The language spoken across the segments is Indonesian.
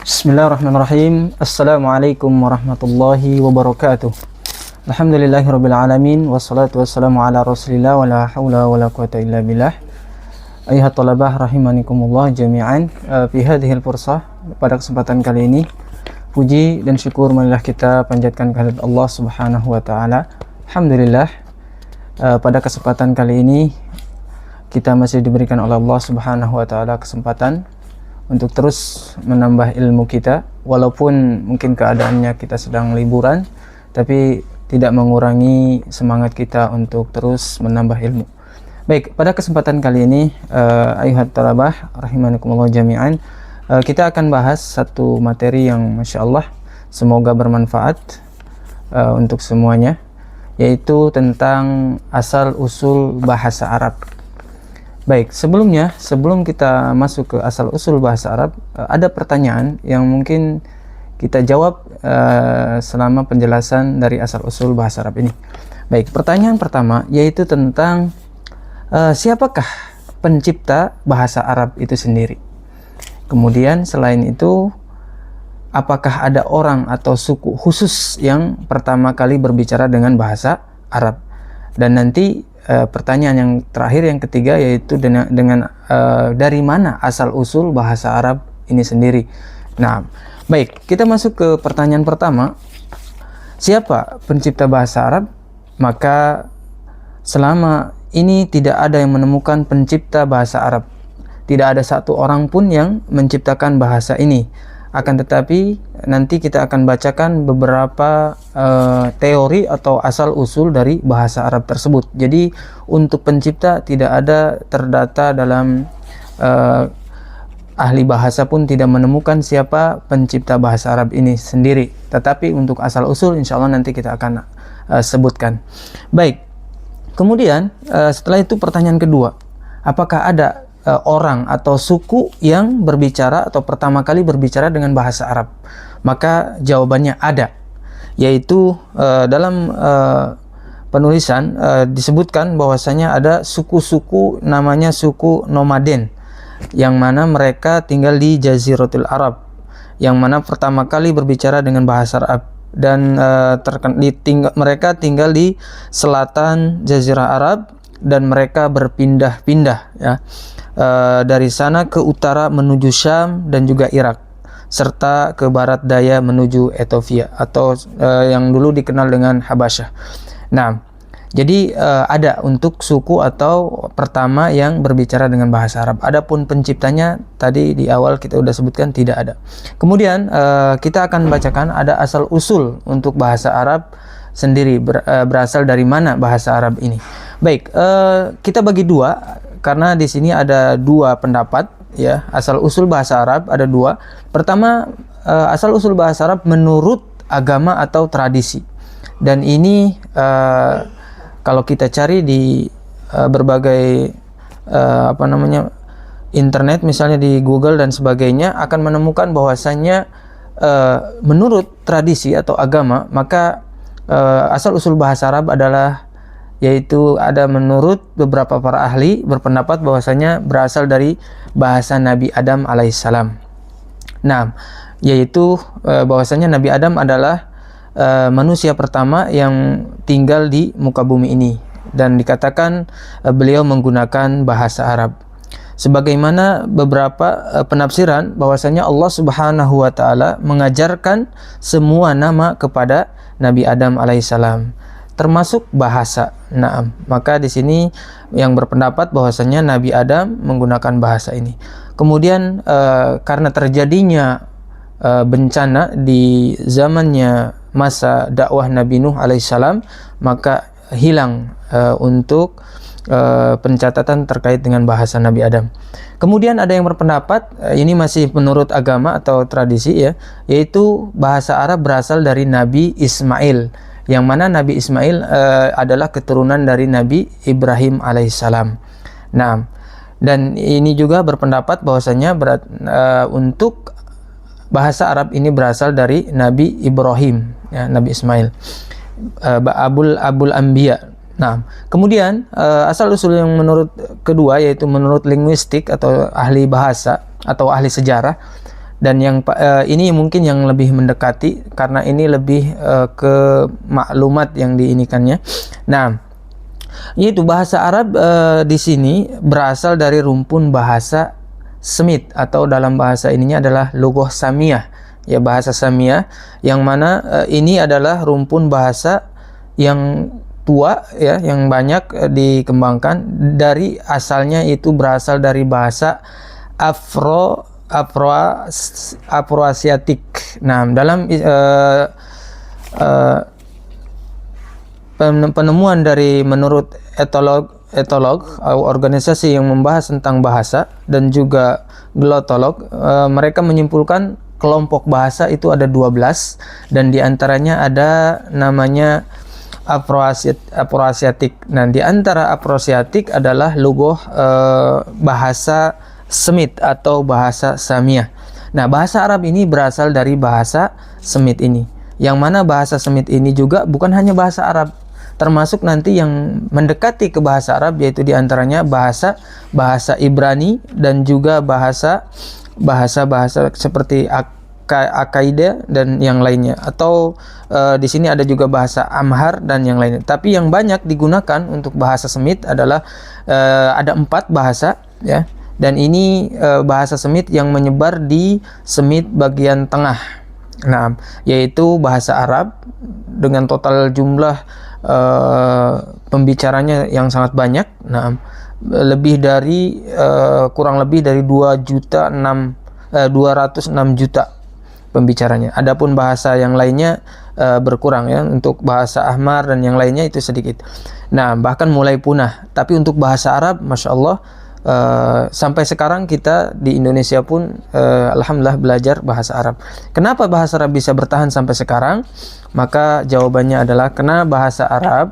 Bismillahirrahmanirrahim. Assalamualaikum warahmatullahi wabarakatuh. Alhamdulillahirabbil alamin wassalatu wassalamu ala Rasulillah wala haula wala quwata illa billah. Ayuhat talabah rahimanikumullah jami'an. Fi hadhil fursah, pada kesempatan kali ini puji dan syukur marilah kita panjatkan kehadirat Allah Subhanahu wa taala. Alhamdulillah, pada kesempatan kali ini kita masih diberikan oleh Allah Subhanahu wa taala kesempatan untuk terus menambah ilmu kita, walaupun mungkin keadaannya kita sedang liburan, tapi tidak mengurangi semangat kita untuk terus menambah ilmu. Baik, pada kesempatan kali ini ayuhat talabah rahimanikumullah jami'an, kita akan bahas satu materi yang Masya Allah semoga bermanfaat untuk semuanya, yaitu tentang asal usul bahasa Arab. Baik, sebelum kita masuk ke asal usul bahasa Arab, ada pertanyaan yang mungkin kita jawab selama penjelasan dari asal usul bahasa Arab ini. Baik, pertanyaan pertama yaitu tentang siapakah pencipta bahasa Arab itu sendiri. Kemudian selain itu, apakah ada orang atau suku khusus yang pertama kali berbicara dengan bahasa Arab. Dan nanti pertanyaan yang terakhir, yang ketiga, yaitu dengan dari mana asal usul bahasa Arab ini sendiri. Nah, baik, kita masuk ke pertanyaan pertama. Siapa pencipta bahasa Arab? Maka selama ini tidak ada yang menemukan pencipta bahasa Arab. Tidak ada satu orang pun yang menciptakan bahasa ini. Akan tetapi nanti kita akan bacakan beberapa teori atau asal usul dari bahasa Arab tersebut. Jadi untuk pencipta tidak ada terdata dalam ahli bahasa pun tidak menemukan siapa pencipta bahasa Arab ini sendiri. Tetapi untuk asal usul insya Allah nanti kita akan sebutkan. Baik, kemudian setelah itu pertanyaan kedua, apakah ada orang atau suku yang berbicara atau pertama kali berbicara dengan bahasa Arab? Maka jawabannya ada, yaitu dalam penulisan disebutkan bahwasanya ada suku-suku namanya suku nomaden, yang mana mereka tinggal di Jaziratul Arab, yang mana pertama kali berbicara dengan bahasa Arab, dan mereka tinggal di selatan Jazirah Arab, dan mereka berpindah-pindah ya, dari sana ke utara menuju Syam dan juga Irak, serta ke barat daya menuju Ethiopia atau yang dulu dikenal dengan Habasyah. Nah, jadi ada untuk suku atau pertama yang berbicara dengan bahasa Arab. Adapun penciptanya tadi di awal kita sudah sebutkan tidak ada. Kemudian kita akan bacakan ada asal usul untuk bahasa Arab sendiri, berasal dari mana bahasa Arab ini. Baik, kita bagi dua karena di sini ada dua pendapat ya. Asal usul bahasa Arab ada dua. Pertama, asal usul bahasa Arab menurut agama atau tradisi. Dan ini kalau kita cari di berbagai internet, misalnya di Google dan sebagainya, akan menemukan bahwasannya menurut tradisi atau agama, maka asal usul bahasa Arab adalah, yaitu ada menurut beberapa para ahli berpendapat bahwasanya berasal dari bahasa Nabi Adam alaihissalam. Nah, yaitu bahwasanya Nabi Adam adalah manusia pertama yang tinggal di muka bumi ini, dan dikatakan beliau menggunakan bahasa Arab. Sebagaimana beberapa penafsiran bahwasanya Allah Subhanahu wa taala mengajarkan semua nama kepada Nabi Adam alaihissalam, termasuk bahasa. Nah, maka di sini yang berpendapat bahwasanya Nabi Adam menggunakan bahasa ini. Kemudian karena terjadinya bencana di zamannya masa dakwah Nabi Nuh alaihissalam, maka hilang untuk pencatatan terkait dengan bahasa Nabi Adam. Kemudian ada yang berpendapat, ini masih menurut agama atau tradisi ya, yaitu bahasa Arab berasal dari Nabi Ismail, yang mana Nabi Ismail adalah keturunan dari Nabi Ibrahim alaihissalam. Nah, dan ini juga berpendapat bahwasanya untuk bahasa Arab ini berasal dari Nabi Ibrahim ya, Nabi Ismail, Abul Anbiya. Nah, kemudian asal usul yang menurut kedua, yaitu menurut linguistik atau ahli bahasa atau ahli sejarah. Dan ini mungkin yang lebih mendekati karena ini lebih ke maklumat yang diinikannya. Nah, itu bahasa Arab di sini berasal dari rumpun bahasa Semit, atau dalam bahasa ininya adalah lughah Samiyah, ya, bahasa Samiyah, yang mana ini adalah rumpun bahasa yang tua, ya, yang banyak dikembangkan dari asalnya itu berasal dari bahasa Afroasiatik. Nah, dalam penemuan dari menurut etolog organisasi yang membahas tentang bahasa, dan juga glotolog, mereka menyimpulkan kelompok bahasa itu ada 12, dan diantaranya ada namanya Afroasiatik. Nah, di antara Afroasiatik adalah lughah bahasa Semit atau bahasa Samiyah. Nah, bahasa Arab ini berasal dari bahasa Semit ini, yang mana bahasa Semit ini juga bukan hanya bahasa Arab, termasuk nanti yang mendekati ke bahasa Arab, yaitu diantaranya bahasa Ibrani, dan juga bahasa seperti Akaida dan yang lainnya, atau di sini ada juga bahasa Amhar dan yang lainnya. Tapi yang banyak digunakan untuk bahasa Semit adalah ada 4 bahasa, ya, dan ini bahasa Semit yang menyebar di Semit bagian tengah. Nah, yaitu bahasa Arab dengan total jumlah pembicaranya yang sangat banyak. Nah, kurang lebih dari 206 juta pembicaranya. Adapun bahasa yang lainnya berkurang, ya, untuk bahasa Ahmar dan yang lainnya itu sedikit. Nah, bahkan mulai punah. Tapi untuk bahasa Arab, Masya Allah, sampai sekarang kita di Indonesia pun alhamdulillah belajar bahasa Arab. Kenapa bahasa Arab bisa bertahan sampai sekarang? Maka jawabannya adalah karena bahasa Arab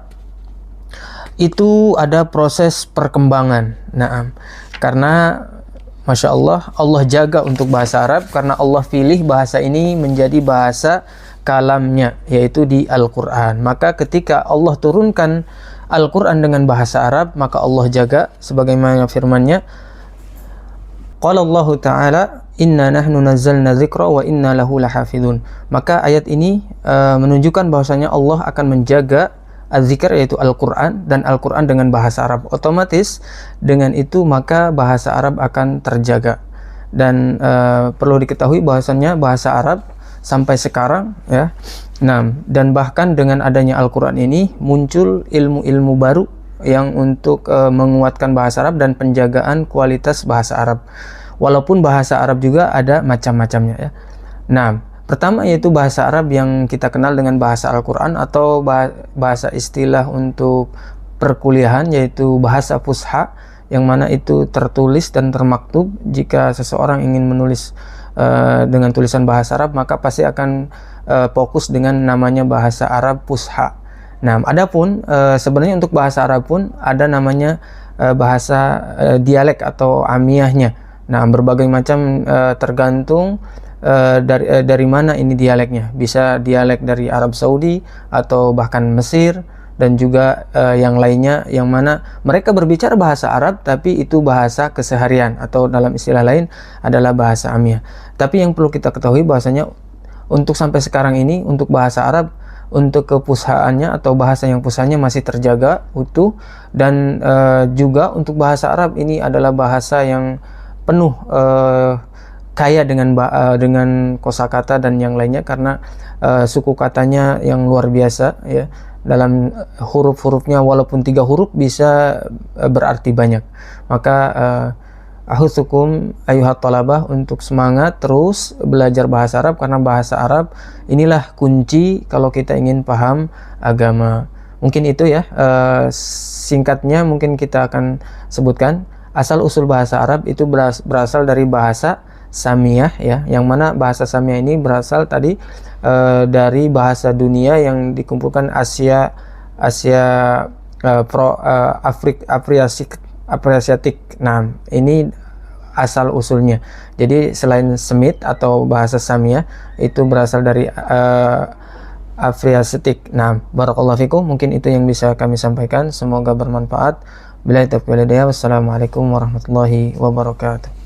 itu ada proses perkembangan. Nah, karena Masya Allah, Allah jaga untuk bahasa Arab, karena Allah pilih bahasa ini menjadi bahasa kalamnya, yaitu di Al-Quran. Maka ketika Allah turunkan Al-Quran dengan bahasa Arab, maka Allah jaga, sebagaimana firman-Nya, qala Allah Ta'ala, inna nahnu nazzalna dzikra wa inna lahu lahafidun. Maka ayat ini menunjukkan bahwasanya Allah akan menjaga az-zikr, yaitu Al-Quran, dan Al-Quran dengan bahasa Arab. Otomatis dengan itu maka bahasa Arab akan terjaga. Dan perlu diketahui bahwasanya bahasa Arab sampai sekarang, ya. Nah, dan bahkan dengan adanya Al-Quran ini muncul ilmu-ilmu baru yang untuk menguatkan bahasa Arab dan penjagaan kualitas bahasa Arab. Walaupun bahasa Arab juga ada macam-macamnya, ya. Nah, pertama yaitu bahasa Arab yang kita kenal dengan bahasa Al-Quran, atau bahasa istilah untuk perkuliahan, yaitu bahasa fusha, yang mana itu tertulis dan termaktub. Jika seseorang ingin menulis dengan tulisan bahasa Arab, maka pasti akan fokus dengan namanya bahasa Arab fusha. Nah, adapun sebenarnya untuk bahasa Arab pun ada namanya bahasa dialek atau amiyahnya. Nah, berbagai macam tergantung dari mana ini dialeknya. Bisa dialek dari Arab Saudi atau bahkan Mesir, dan juga yang lainnya, yang mana mereka berbicara bahasa Arab tapi itu bahasa keseharian, atau dalam istilah lain adalah bahasa amiyah. Tapi yang perlu kita ketahui bahwasanya untuk sampai sekarang ini, untuk bahasa Arab, untuk kepushaannya atau bahasa yang pushanya masih terjaga utuh. Dan juga untuk bahasa Arab ini adalah bahasa yang penuh kaya dengan kosakata dan yang lainnya, karena suku katanya yang luar biasa, ya. Dalam huruf-hurufnya, walaupun 3 huruf bisa berarti banyak. Maka ahusukum ayuhat talabah untuk semangat terus belajar bahasa Arab, karena bahasa Arab inilah kunci kalau kita ingin paham agama. Mungkin itu, ya, singkatnya mungkin kita akan sebutkan. Asal usul bahasa Arab itu berasal dari bahasa Samiyah, ya, yang mana bahasa Samiyah ini berasal tadi dari bahasa dunia yang dikumpulkan Afroasiatik. Nah, ini asal usulnya. Jadi selain Semit atau bahasa Samiyah itu berasal dari Afroasiatik. Nah, barakallahu fikum, mungkin itu yang bisa kami sampaikan. Semoga bermanfaat. Billahi taufiq wal hidayah. Wassalamualaikum warahmatullahi wabarakatuh.